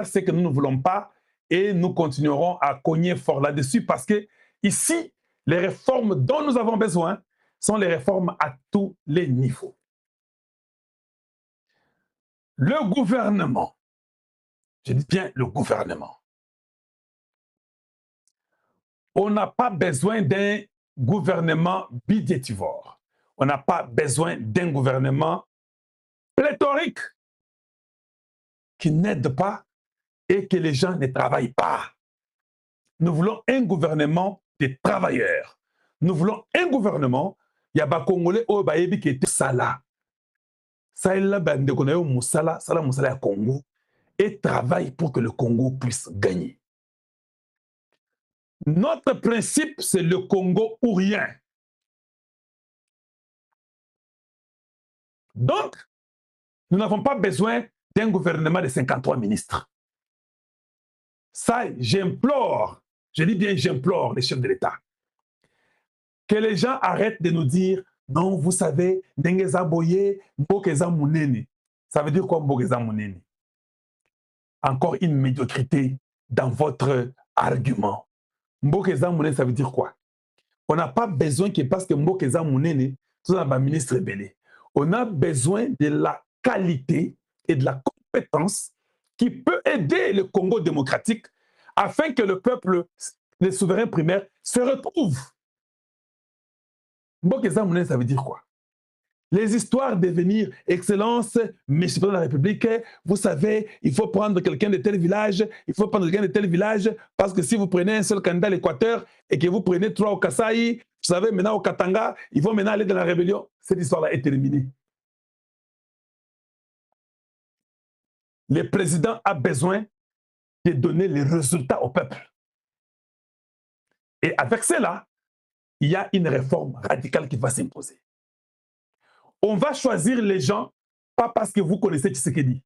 ce que nous ne voulons pas et nous continuerons à cogner fort là-dessus parce que ici, les réformes dont nous avons besoin sont les réformes à tous les niveaux. Le gouvernement, je dis bien le gouvernement, on n'a pas besoin d'un gouvernement bidétivore. On n'a pas besoin d'un gouvernement pléthorique qui n'aide pas et que les gens ne travaillent pas. Nous voulons un gouvernement des travailleurs. Nous voulons un gouvernement, il y a des Congolais qui étaient sala. Ça est là, Moussala, Sala Moussala Congo, et travaille pour que le Congo puisse gagner. Notre principe, c'est le Congo ou rien. Donc, nous n'avons pas besoin d'un gouvernement de 53 ministres. Ça, j'implore, je dis bien j'implore les chefs de l'État, que les gens arrêtent de nous dire non, vous savez, Ndengeza Boye, Mbokeza Mounene. Ça veut dire quoi Mbokeza Mounene? Encore une médiocrité dans votre argument. Mbokeza Mounene, ça veut dire quoi? On n'a pas besoin que parce que Mbokeza Mounene, tout un ministre belé. On a besoin de la qualité et de la compétence qui peut aider le Congo démocratique afin que le peuple, les souverains primaires, se retrouvent. Mbokeza Mounene, ça veut dire quoi? Les histoires de venir, Excellence, Monsieur le Président de la République, vous savez, il faut prendre quelqu'un de tel village, il faut prendre quelqu'un de tel village, parce que si vous prenez un seul candidat à l'Équateur et que vous prenez 3 au Kasaï, vous savez, maintenant au Katanga, ils vont maintenant aller dans la rébellion. Cette histoire-là est terminée. Le président a besoin de donner les résultats au peuple. Et avec cela, il y a une réforme radicale qui va s'imposer. On va choisir les gens, pas parce que vous connaissez Tshisekedi.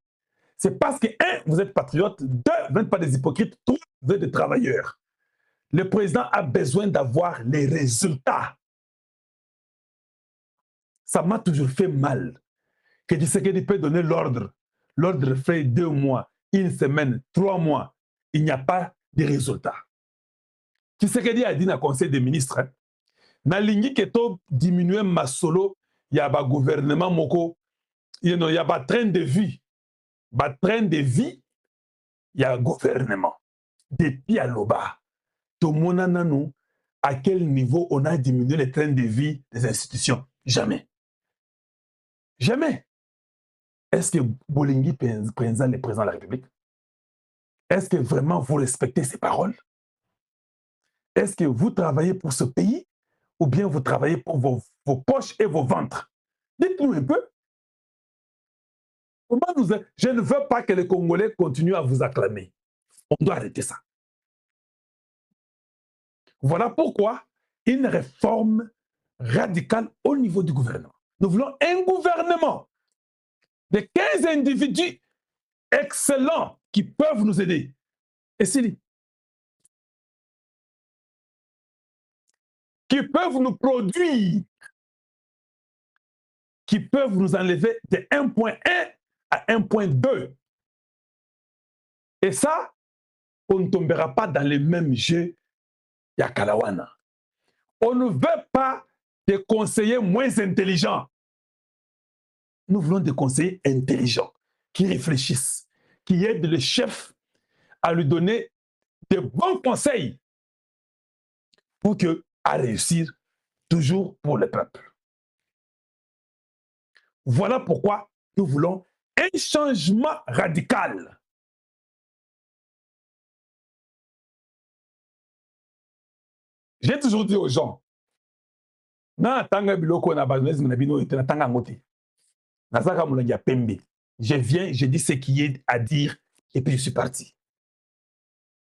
C'est parce que, 1, vous êtes patriote, 2, vous n'êtes pas des hypocrites, 3, vous êtes des travailleurs. Le président a besoin d'avoir les résultats. Ça m'a toujours fait mal que Tshisekedi peut donner l'ordre. L'ordre fait 2 mois, 1 semaine, 3 mois. Il n'y a pas de résultats. Tshisekedi a dit dans le Conseil des ministres, na lingi keto diminuer ma solo, il y a un gouvernement moko, il y a un train de vie. Train de vie, il y a un gouvernement. Depuis à l'Oba, tout le monde a à quel niveau on a diminué le train de vie des institutions? Jamais. Jamais. Est-ce que Bolingi présente le président de la République? Est-ce que vraiment vous respectez ses paroles? Est-ce que vous travaillez pour ce pays ou bien vous travaillez pour vos poches et vos ventres? Dites-nous un peu. Je ne veux pas que les Congolais continuent à vous acclamer. On doit arrêter ça. Voilà pourquoi une réforme radicale au niveau du gouvernement. Nous voulons un gouvernement de 15 individus excellents qui peuvent nous aider. Et c'est qui peuvent nous produire, qui peuvent nous enlever de 1.1 à 1.2. Et ça, on ne tombera pas dans les mêmes jeux Yakalawana. On ne veut pas des conseillers moins intelligents. Nous voulons des conseillers intelligents, qui réfléchissent, qui aident le chef à lui donner de bons conseils pour à réussir toujours pour le peuple. Voilà pourquoi nous voulons un changement radical. J'ai toujours dit aux gens, je viens, je dis ce qui est à dire et puis je suis parti.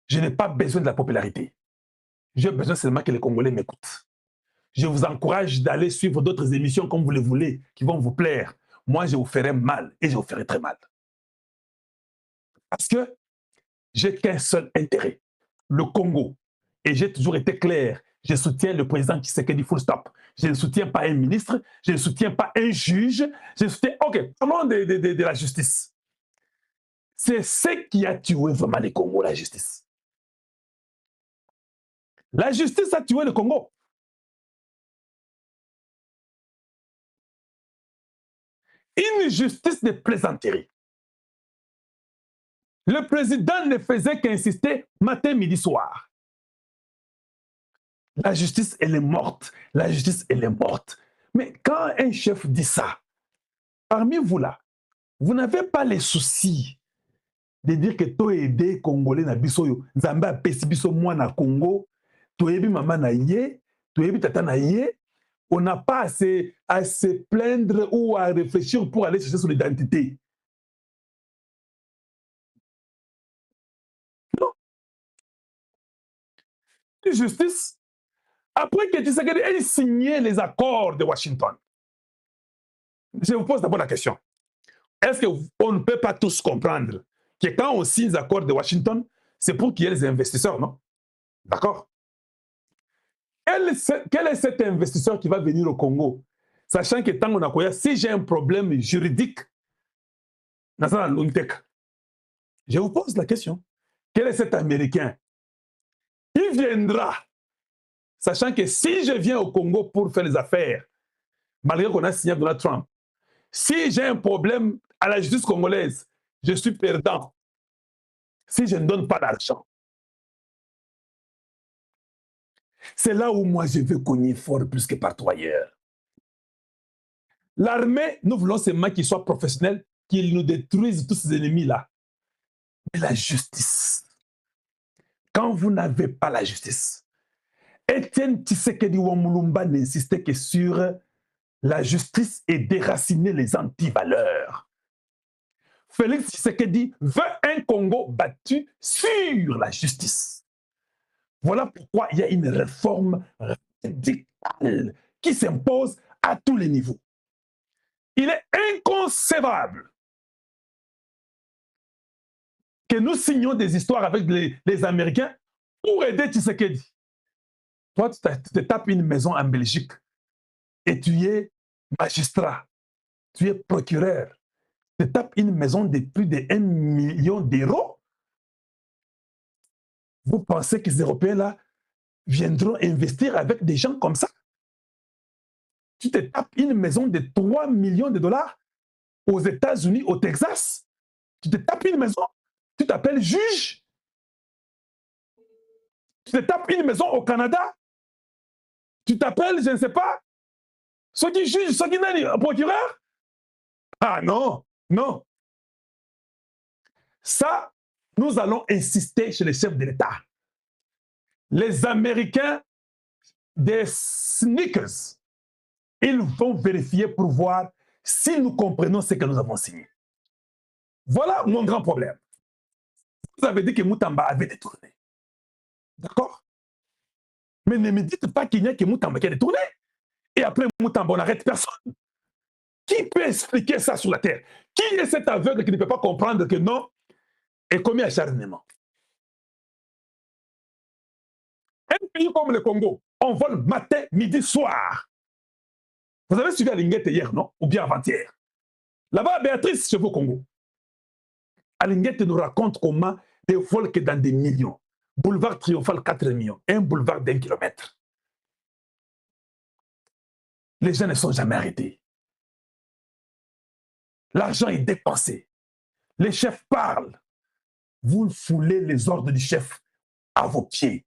Je n'ai pas besoin de la popularité. J'ai besoin seulement que les Congolais m'écoutent. Je vous encourage d'aller suivre d'autres émissions comme vous le voulez, qui vont vous plaire. Moi, je vous ferai mal et je vous ferai très mal. Parce que j'ai qu'un seul intérêt, le Congo. Et j'ai toujours été clair. Je soutiens le président Tshisekedi full stop. Je ne soutiens pas un ministre, je ne soutiens pas un juge, je soutiens... Ok, parlons de la justice. C'est ce qui a tué vraiment le Congo, la justice. La justice a tué le Congo. Une justice de plaisanterie. Le président ne faisait qu'insister matin, midi, soir. La justice, elle est morte. La justice, elle est morte. Mais quand un chef dit ça, parmi vous là, vous n'avez pas les soucis de dire que toi aidé Congolais na biso yo, Nzambe apesi biso mwana Congo, toi ebi maman na ye, toi ebi tata na ye, on n'a pas à se plaindre ou à réfléchir pour aller chercher son identité. Non. La justice, après que Tshisekedi ait signé les accords de Washington, je vous pose d'abord la question. Est-ce qu'on ne peut pas tous comprendre que quand on signe les accords de Washington, c'est pour qu'il y ait des investisseurs, non? D'accord? Quel est cet investisseur qui va venir au Congo, sachant que tant qu'on a quoi, si j'ai un problème juridique, je vous pose la question. Quel est cet Américain qui viendra, sachant que si je viens au Congo pour faire les affaires, malgré qu'on a signé avec Donald Trump, si j'ai un problème à la justice congolaise, je suis perdant si je ne donne pas d'argent. C'est là où moi je veux cogner fort plus que partout ailleurs. L'armée, nous voulons seulement qu'ils soient professionnels, qu'ils nous détruisent tous ces ennemis-là. Mais la justice, quand vous n'avez pas la justice, Etienne Tshisekedi Wamulumba n'insistait que sur la justice et déraciner les antivaleurs. Félix Tshisekedi veut un Congo battu sur la justice. Voilà pourquoi il y a une réforme radicale qui s'impose à tous les niveaux. Il est inconcevable que nous signions des histoires avec les Américains pour aider Tshisekedi. Toi, tu te tapes une maison en Belgique et tu es magistrat, tu es procureur, tu te tapes une maison de plus de 1 million d'euros. Vous pensez que ces Européens-là viendront investir avec des gens comme ça? Tu te tapes une maison de 3 millions de dollars aux États-Unis, au Texas. Tu te tapes une maison, tu t'appelles juge. Tu te tapes une maison au Canada. Tu t'appelles, je ne sais pas, ceux qui jugent, ceux qui n'ont procureur. Ah non, non. Ça, nous allons insister chez les chefs de l'État. Les Américains des sneakers, ils vont vérifier pour voir si nous comprenons ce que nous avons signé. Voilà mon grand problème. Vous avez dit que Moutamba avait détourné. D'accord? Mais ne me dites pas qu'il n'y a que Moutamba qui a détourné. Et après Moutamba, on n'arrête personne. Qui peut expliquer ça sur la terre? Qui est cet aveugle qui ne peut pas comprendre que non est commis acharnement? Un pays comme le Congo, on vole matin, midi, soir. Vous avez suivi Alinguette hier, non? Ou bien avant-hier. Là-bas, Béatrice, chez vous au Congo. Alinguette nous raconte comment des vols que dans des millions. Boulevard Triomphal, 4 millions. Un boulevard d'1 kilomètre. Les gens ne sont jamais arrêtés. L'argent est dépensé. Les chefs parlent. Vous foulez les ordres du chef à vos pieds.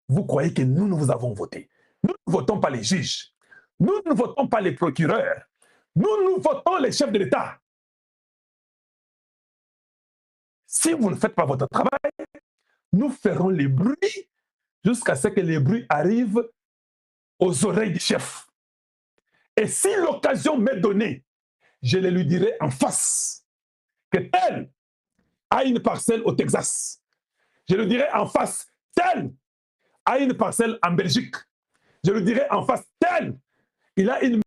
Vous croyez que nous vous avons voté. Nous ne votons pas les juges. Nous ne votons pas les procureurs. Nous votons les chefs de l'État. Si vous ne faites pas votre travail, nous ferons les bruits jusqu'à ce que les bruits arrivent aux oreilles du chef. Et si l'occasion m'est donnée, je le lui dirai en face que tel a une parcelle au Texas. Je le dirai en face, tel a une parcelle en Belgique. Je le dirai en face, tel il a une